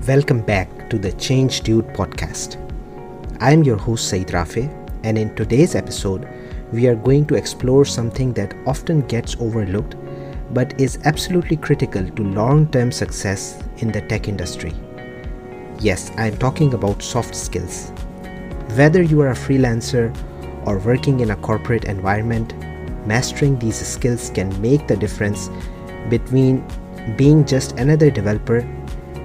Welcome back to the Change Dude podcast. I am your host Said Rafe, and in today's episode, we are going to explore something that often gets overlooked but is absolutely critical to long-term success in the tech industry. Yes, I am talking about soft skills. Whether you are a freelancer or working in a corporate environment, mastering these skills can make the difference between being just another developer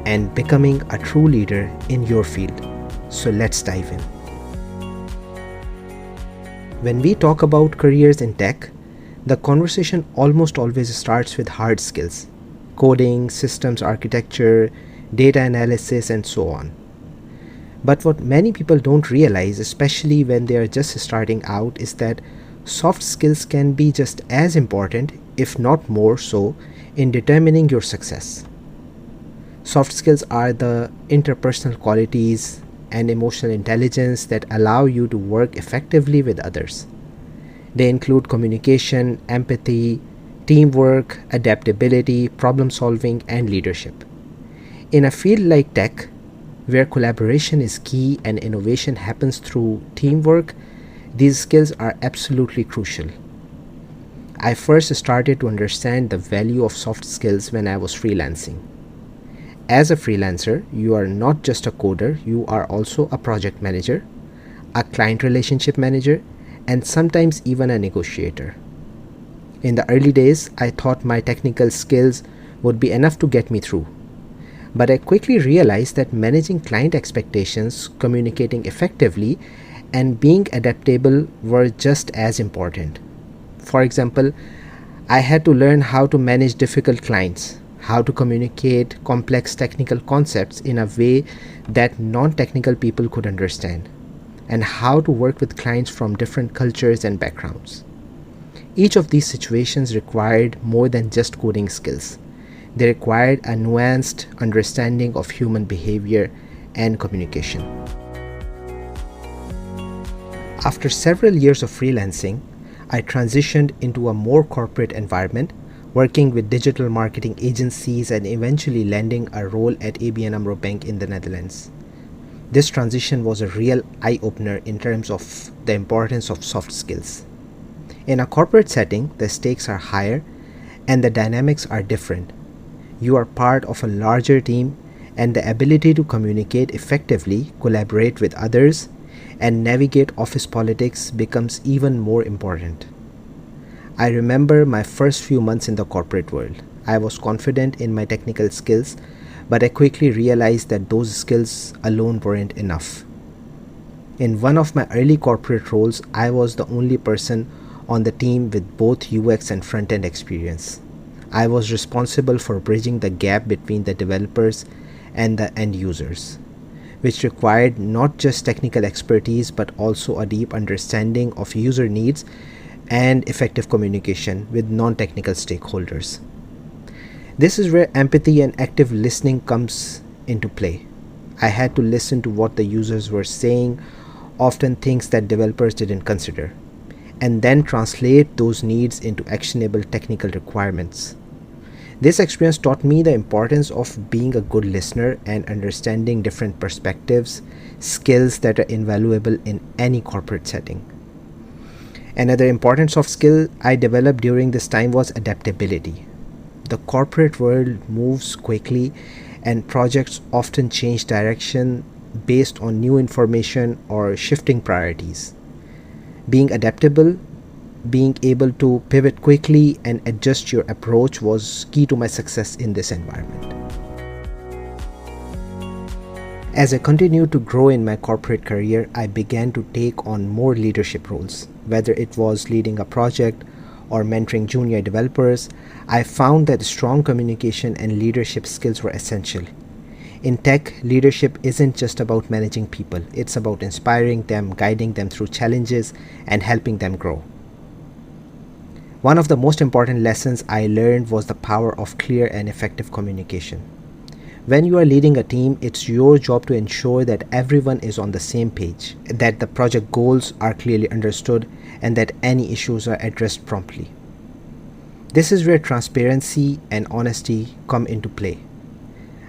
and becoming a true leader in your field. So let's dive in. When we talk about careers in tech, the conversation almost always starts with hard skills: coding, systems architecture, data analysis, and so on. But what many people don't realize, especially when they are just starting out, is that soft skills can be just as important, if not more so, in determining your success. Soft skills are the interpersonal qualities and emotional intelligence that allow you to work effectively with others. They include communication, empathy, teamwork, adaptability, problem solving, and leadership. In a field like tech, where collaboration is key and innovation happens through teamwork, these skills are absolutely crucial. I first started to understand the value of soft skills when I was freelancing. As a freelancer, you are not just a coder, you are also a project manager, a client relationship manager, and sometimes even a negotiator. In the early days, I thought my technical skills would be enough to get me through. But I quickly realized that managing client expectations, communicating effectively, and being adaptable were just as important. For example, I had to learn how to manage difficult clients, how to communicate complex technical concepts in a way that non-technical people could understand, and how to work with clients from different cultures and backgrounds. Each of these situations required more than just coding skills. They required a nuanced understanding of human behavior and communication. After several years of freelancing, I transitioned into a more corporate environment, working with digital marketing agencies and eventually landing a role at ABN AMRO Bank in the Netherlands. This transition was a real eye-opener in terms of the importance of soft skills. In a corporate setting, the stakes are higher and the dynamics are different. You are part of a larger team, and the ability to communicate effectively, collaborate with others, and navigate office politics becomes even more important. I remember my first few months in the corporate world. I was confident in my technical skills, but I quickly realized that those skills alone weren't enough. In one of my early corporate roles, I was the only person on the team with both UX and front-end experience. I was responsible for bridging the gap between the developers and the end users, which required not just technical expertise but also a deep understanding of user needs and effective communication with non-technical stakeholders. This is where empathy and active listening comes into play. I had to listen to what the users were saying, often things that developers didn't consider, and then translate those needs into actionable technical requirements. This experience taught me the importance of being a good listener and understanding different perspectives, skills that are invaluable in any corporate setting. Another important soft skill I developed during this time was adaptability. The corporate world moves quickly and projects often change direction based on new information or shifting priorities. Being adaptable, being able to pivot quickly and adjust your approach was key to my success in this environment. As I continued to grow in my corporate career, I began to take on more leadership roles. Whether it was leading a project or mentoring junior developers, I found that strong communication and leadership skills were essential. In tech, leadership isn't just about managing people, it's about inspiring them, guiding them through challenges, and helping them grow. One of the most important lessons I learned was the power of clear and effective communication. When you are leading a team, it's your job to ensure that everyone is on the same page, that the project goals are clearly understood, and that any issues are addressed promptly. This is where transparency and honesty come into play.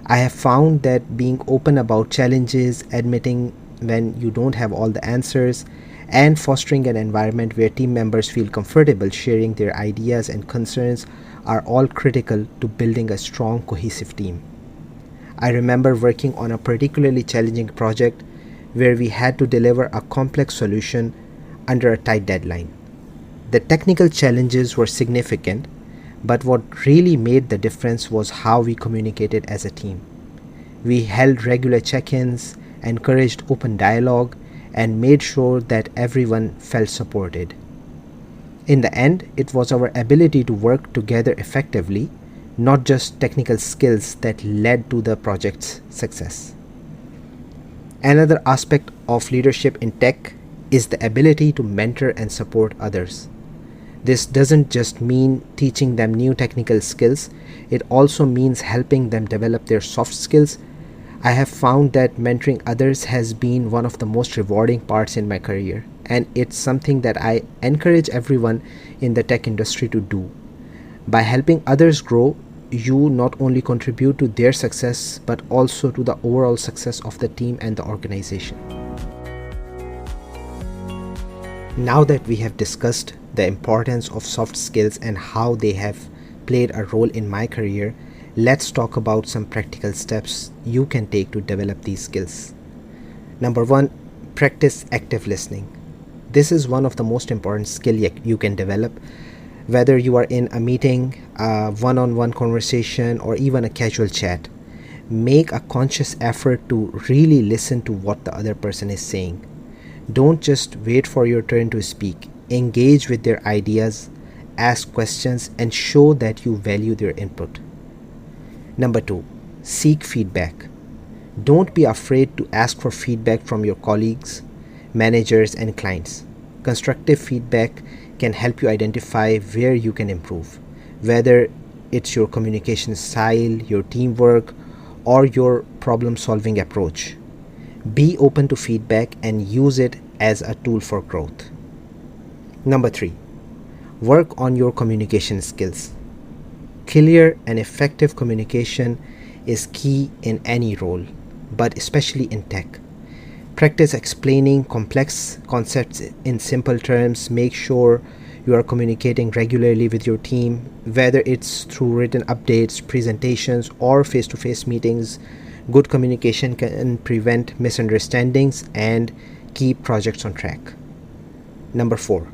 I have found that being open about challenges, admitting when you don't have all the answers, and fostering an environment where team members feel comfortable sharing their ideas and concerns are all critical to building a strong, cohesive team. I remember working on a particularly challenging project where we had to deliver a complex solution under a tight deadline. The technical challenges were significant, but what really made the difference was how we communicated as a team. We held regular check-ins, encouraged open dialogue, and made sure that everyone felt supported. In the end, it was our ability to work together effectively, not just technical skills, that led to the project's success. Another aspect of leadership in tech is the ability to mentor and support others. This doesn't just mean teaching them new technical skills, it also means helping them develop their soft skills. I have found that mentoring others has been one of the most rewarding parts in my career, and it's something that I encourage everyone in the tech industry to do. By helping others grow, you not only contribute to their success but also to the overall success of the team and the organization. Now that we have discussed the importance of soft skills and how they have played a role in my career, let's talk about some practical steps you can take to develop these skills. Number 1, practice active listening. This is one of the most important skills you can develop, whether you are in a meeting, a one-on-one conversation, or even a casual chat. Make a conscious effort to really listen to what the other person is saying. Don't just wait for your turn to speak. Engage with their ideas, ask questions, and show that you value their input. Number 2, seek feedback. Don't be afraid to ask for feedback from your colleagues, managers, and clients. Constructive feedback can help you identify where you can improve, whether it's your communication style, your teamwork, or your problem-solving approach. Be open to feedback and use it as a tool for growth. Number 3, work on your communication skills. Clear and effective communication is key in any role, but especially in tech. Practice explaining complex concepts in simple terms. Make sure you are communicating regularly with your team, whether it's through written updates, presentations, or face-to-face meetings. Good communication can prevent misunderstandings and keep projects on track. Number 4,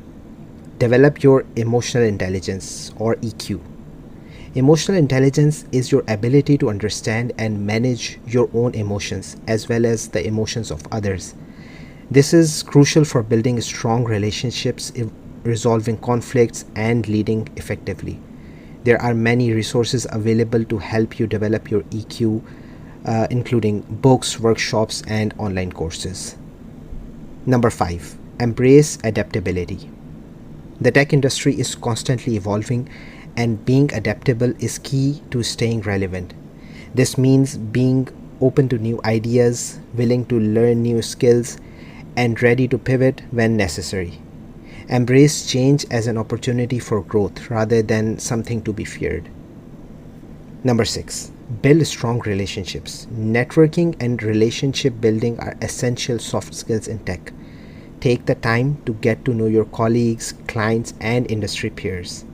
develop your emotional intelligence, or EQ. Emotional intelligence is your ability to understand and manage your own emotions as well as the emotions of others. This is crucial for building strong relationships, resolving conflicts, and leading effectively. There are many resources available to help you develop your EQ, including books, workshops, and online courses. Number 5, embrace adaptability. The tech industry is constantly evolving, and being adaptable is key to staying relevant. This means being open to new ideas, willing to learn new skills, and ready to pivot when necessary. Embrace change as an opportunity for growth rather than something to be feared. Number 6, build strong relationships. Networking and relationship building are essential soft skills in tech. Take the time to get to know your colleagues, clients, and industry peers.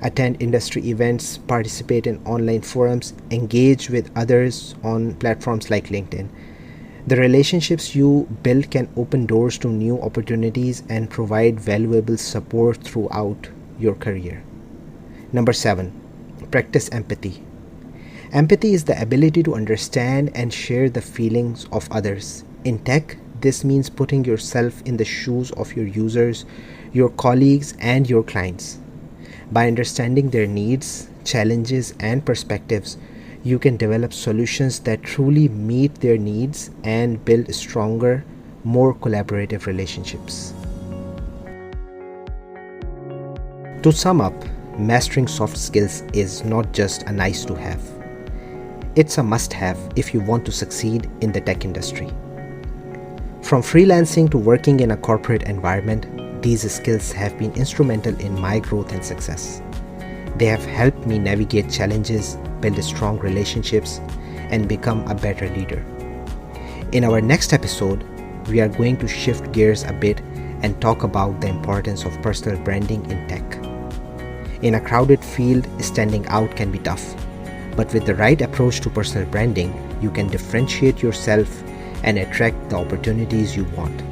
Attend industry events, participate in online forums, engage with others on platforms like LinkedIn. The relationships you build can open doors to new opportunities and provide valuable support throughout your career. Number 7, practice empathy. Empathy is the ability to understand and share the feelings of others. In tech, this means putting yourself in the shoes of your users, your colleagues, and your clients. By understanding their needs, challenges, and perspectives, you can develop solutions that truly meet their needs and build stronger, more collaborative relationships. To sum up, mastering soft skills is not just a nice to have. It's a must-have if you want to succeed in the tech industry. From freelancing to working in a corporate environment, these skills have been instrumental in my growth and success. They have helped me navigate challenges, build strong relationships, and become a better leader. In our next episode, we are going to shift gears a bit and talk about the importance of personal branding in tech. In a crowded field, standing out can be tough, but with the right approach to personal branding, you can differentiate yourself and attract the opportunities you want.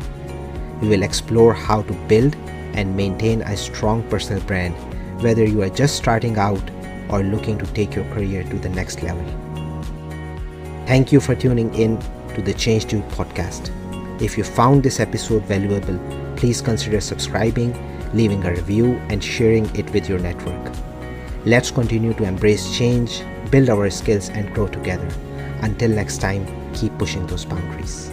We will explore how to build and maintain a strong personal brand, whether you are just starting out or looking to take your career to the next level. Thank you for tuning in to the Change Dude podcast. If you found this episode valuable, please consider subscribing, leaving a review, and sharing it with your network. Let's continue to embrace change, build our skills, and grow together. Until next time, keep pushing those boundaries.